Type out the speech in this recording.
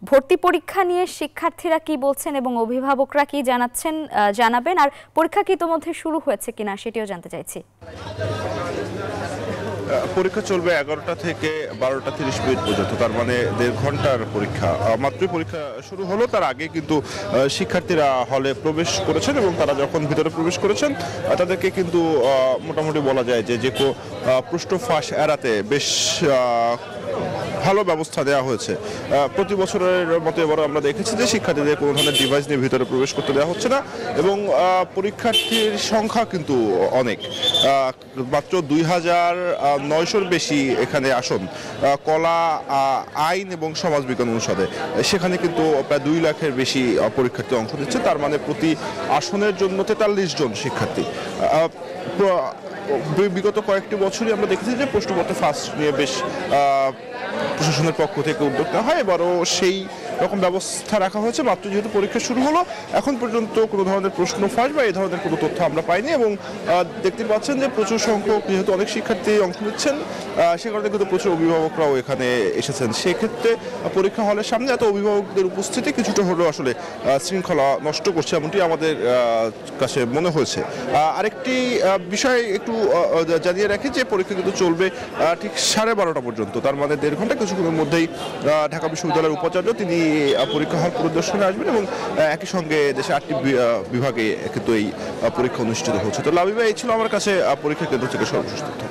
ভর্তি পরীক্ষা নিয়ে শিক্ষার্থীরা কি বলছেন এবং অভিভাবকরা কি জানাচ্ছেন জানাবেন, আর পরীক্ষা কি ইতোমধ্যে শুরু হয়েছে কিনা সেটিও জানতে চাইছি। পরীক্ষা চলবে 11টা থেকে 12টা 30 মিনিট পর্যন্ত, তার মানে 1.5 ঘন্টার পরীক্ষা। মাত্রই পরীক্ষা শুরু হলো, তার আগে কিন্তু শিক্ষার্থীরা হলে প্রবেশ করেছেন এবং তারা যখন ভিতরে প্রবেশ করেছেন তাদেরকে কিন্তু মোটামুটি বলা যায় যে প্রশ্ন ফাঁস এড়াতে বেশ ভালো ব্যবস্থা দেওয়া হয়েছে। প্রতি বছরের মতো এবারও আমরা দেখেছি যে শিক্ষার্থীদের কোনো ধরনের ডিভাইস নিয়ে ভিতরে প্রবেশ করতে দেওয়া হচ্ছে না এবং পরীক্ষার্থীর সংখ্যা কিন্তু অনেক, মাত্র 2900-র বেশি এখানে আসন। কলা, আইন এবং সমাজবিজ্ঞান অনুষদে সেখানে কিন্তু প্রায় 2 লাখের বেশি পরীক্ষার্থী অংশ নিচ্ছে, তার মানে প্রতি আসনের জন্য 43 জন শিক্ষার্থী। বিগত কয়েকটি বছরই আমরা দেখেছি যে প্রশ্নপত্র ফাঁস নিয়ে বেশ প্রশাসনের পক্ষ থেকে উদ্যোগ নেওয়া হয়, এবারও সেই রকম ব্যবস্থা রাখা হয়েছে। মাত্র যেহেতু পরীক্ষা শুরু হলো, এখন পর্যন্ত কোনো ধরনের প্রশ্ন ফাঁস বা এই ধরনের কোনো তথ্য আমরা পাইনি এবং দেখতে পাচ্ছেন যে প্রচুর সংখ্যক, যেহেতু অনেক শিক্ষার্থী অংশ নিচ্ছেন সে কারণে কিন্তু প্রচুর অভিভাবকরাও এখানে এসেছেন। সেক্ষেত্রে পরীক্ষা হলের সামনে এত অভিভাবকদের উপস্থিতি কিছুটা হলেও আসলে শৃঙ্খলা নষ্ট করছে, এমনটি আমাদের কাছে মনে হয়েছে। আরেকটি বিষয় একটু জানিয়ে রাখি যে পরীক্ষা কিন্তু চলবে ঠিক 12:30 পর্যন্ত, তার মানে 1.5 ঘন্টা। কিছুক্ষণের মধ্যেই ঢাকা বিশ্ববিদ্যালয়ের উপাচার্য তিনি পরীক্ষা হল পরিদর্শনে আসবেন এবং একই সঙ্গে দেশে 8টি বিভাগে কিন্তু এই পরীক্ষা অনুষ্ঠিত হচ্ছে। তো লাবিবা, এই ছিল আমার কাছে পরীক্ষা কেন্দ্র থেকে সর্বশেষ তথ্য।